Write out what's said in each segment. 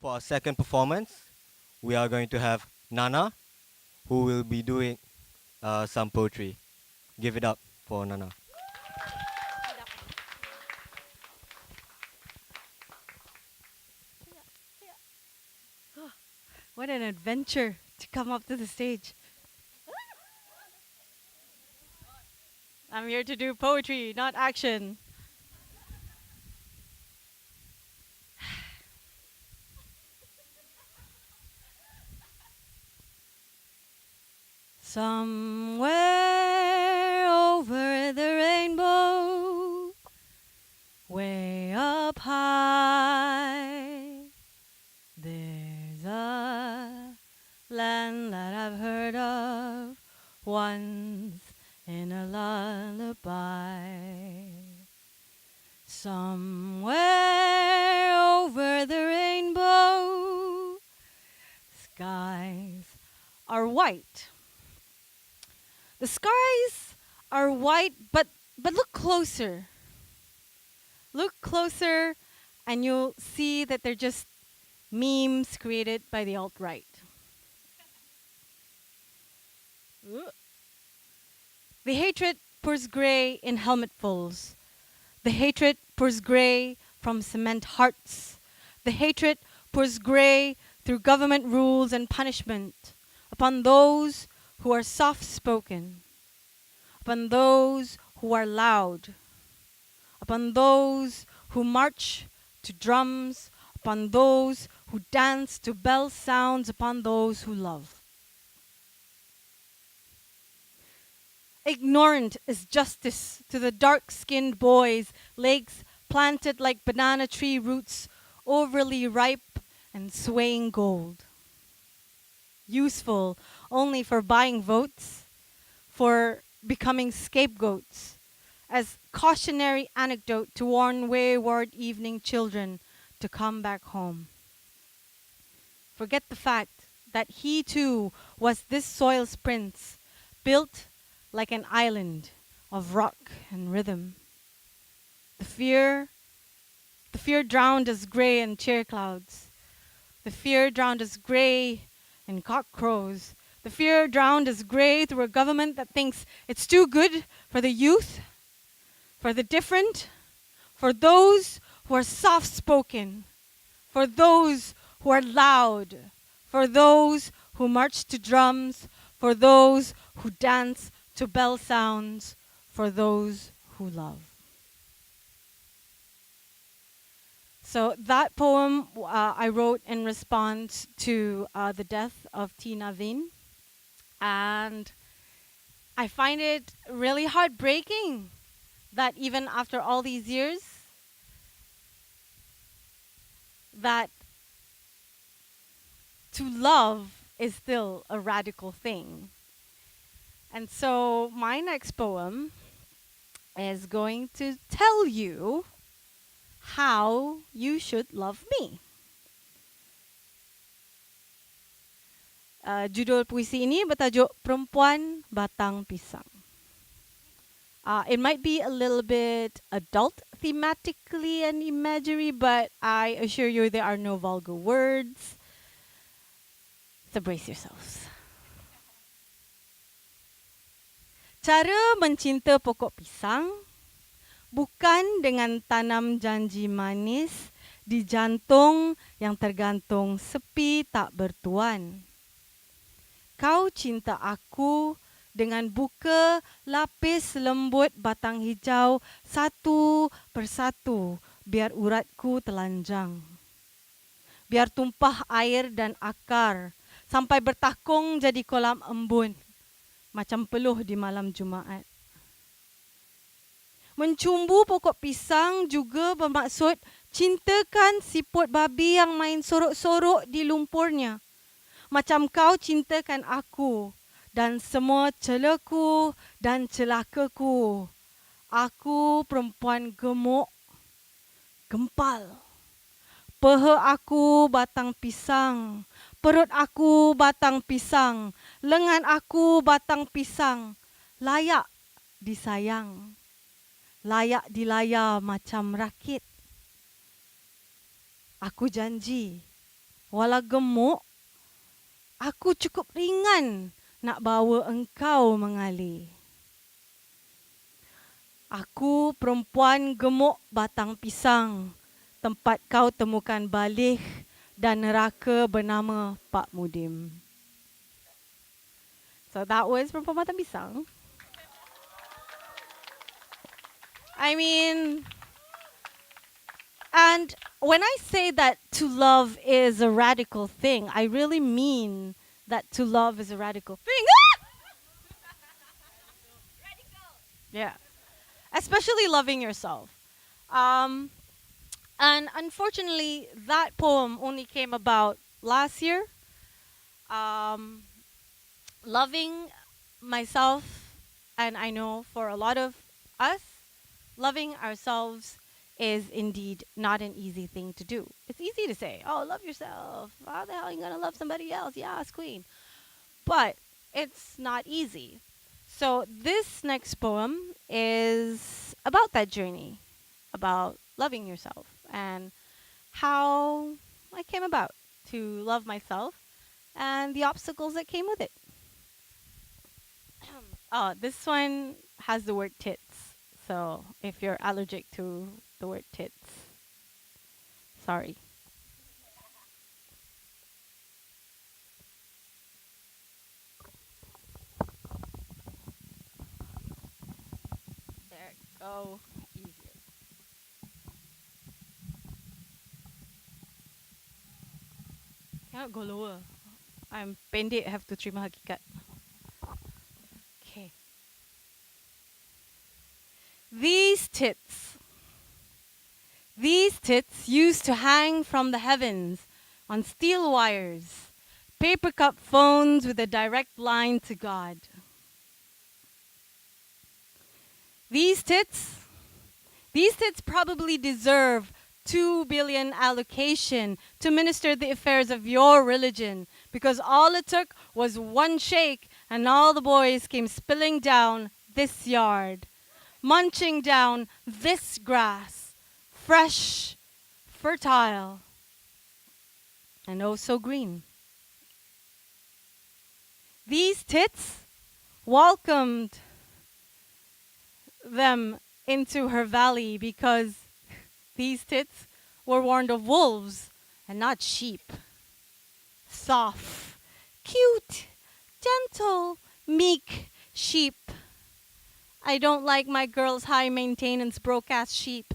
For our second performance, we are going to have Nana, who will be doing some poetry. Give it up for Nana. What an adventure to come up to the stage. I'm here to do poetry, not action. Somewhere over the rainbow, way up high, there's a land that I've heard of once in a lullaby. Somewhere over the rainbow, skies are white. The skies are white, but look closer. Look closer and you'll see that they're just memes created by the alt-right. The hatred pours grey in helmetfuls. The hatred pours grey from cement hearts. The hatred pours grey through government rules and punishment upon those who are soft-spoken, upon those who are loud, upon those who march to drums, upon those who dance to bell sounds, upon those who love. Ignorant is justice to the dark-skinned boys, legs planted like banana tree roots, overly ripe and swaying gold. Useful only for buying votes, for becoming scapegoats, as cautionary anecdote to warn wayward evening children to come back home. Forget the fact that he too was this soil's prince, built like an island of rock and rhythm. The fear drowned as grey in cheer clouds. The fear drowned as grey in cock crows. The fear drowned as grey through a government that thinks it's too good for the youth, for the different, for those who are soft-spoken, for those who are loud, for those who march to drums, for those who dance to bell sounds, for those who love. So that poem I wrote in response to the death of Nhaveen, and I find it really heartbreaking that even after all these years, that to love is still a radical thing. And so my next poem is going to tell you how you should love me. Judul puisi ini bertajuk Perempuan Batang Pisang. It might be a little bit adult thematically and imagery, but I assure you there are no vulgar words. So brace yourselves. Cara mencinta pokok pisang bukan dengan tanam janji manis di jantung yang tergantung sepi tak bertuan. Kau cinta aku dengan buka lapis lembut batang hijau satu persatu biar uratku telanjang. Biar tumpah air dan akar sampai bertakung jadi kolam embun macam peluh di malam Jumaat. Mencumbu pokok pisang juga bermaksud cintakan siput babi yang main sorok-sorok di lumpurnya. Macam kau cintakan aku dan semua celaku dan celakaku. Aku perempuan gemuk, gempal. Peha aku batang pisang, perut aku batang pisang, lengan aku batang pisang, layak disayang, layak dilayar macam rakit. Aku janji Walau gemuk, aku cukup ringan nak bawa engkau mengalir. Aku perempuan gemuk batang pisang, tempat kau temukan balik dan neraka bernama Pak Mudim. So that was Perempuan Batang Pisang. I mean, and when I say that to love is a radical thing, I really mean that to love is a radical thing. Ah! Yeah. Especially loving yourself. Um, and unfortunately, that poem only came about last year. Um, Loving myself, and I know for a lot of us, loving ourselves is indeed not an easy thing to do. It's easy to say, oh, love yourself. How the hell are you going to love somebody else? Yes, queen. But it's not easy. So this next poem is about that journey, about loving yourself and how I came about to love myself and the obstacles that came with it. Oh, this one has the word tits. So if you're allergic to the word tits, sorry. There, go easier. Cannot go lower. I'm pendek, have to terima hakikat. Okay. These tits. These tits used to hang from the heavens on steel wires, paper cup phones with a direct line to God. These tits, these tits probably deserve 2 billion allocation to minister the affairs of your religion, because all it took was one shake and all the boys came spilling down this yard, munching down this grass, fresh, fertile, and oh so green. These tits welcomed them into her valley because these tits were warned of wolves and not sheep. Soft, cute, gentle, meek sheep. I don't like my girl's high maintenance broke ass sheep.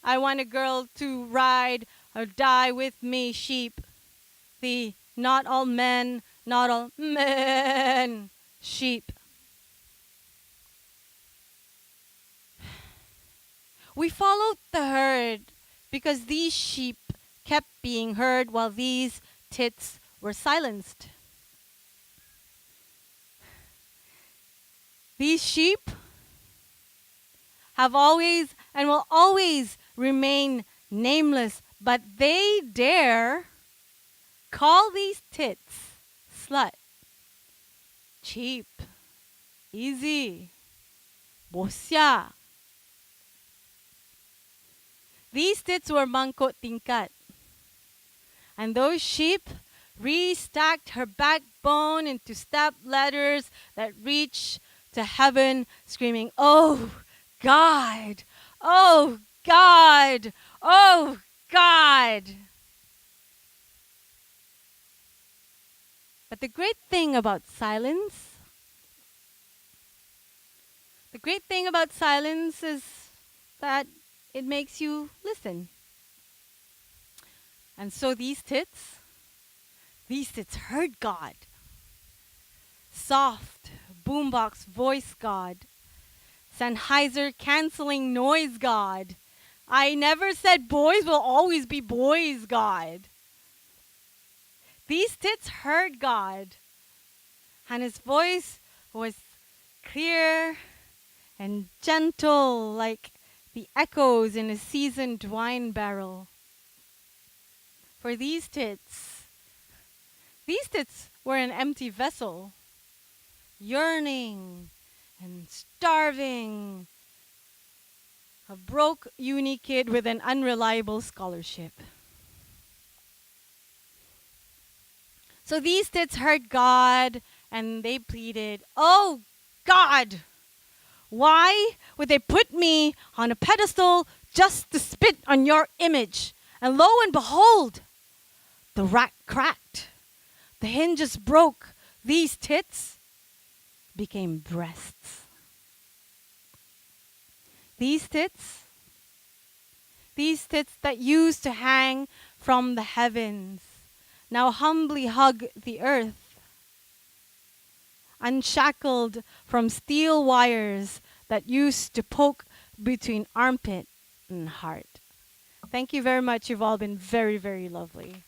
I want a girl to ride or die with me sheep. The not all men, not all men sheep. We followed the herd because these sheep kept being heard while these tits were silenced. These sheep have always and will always remain nameless, but they dare call these tits slut, cheap, easy, bosya. These tits were mangkot tingkat. And those sheep restacked her backbone into step ladders that reach to heaven, screaming, "Oh God! Oh God! Oh God!" But the great thing about silence, is that it makes you listen. And so these tits heard God. Soft, boombox voice God. Sennheiser canceling noise God. I never said boys will always be boys God. These tits heard God. And his voice was clear and gentle like the echoes in a seasoned wine barrel. For these tits were an empty vessel, yearning and starving, a broke uni kid with an unreliable scholarship. So these tits heard God and they pleaded, "Oh, God, why would they put me on a pedestal just to spit on your image?" And lo and behold, the rack cracked, the hinges broke, these tits became breasts. These tits, these tits that used to hang from the heavens, now humbly hug the earth, unshackled from steel wires that used to poke between armpit and heart. Thank you very much. You've all been very, very lovely.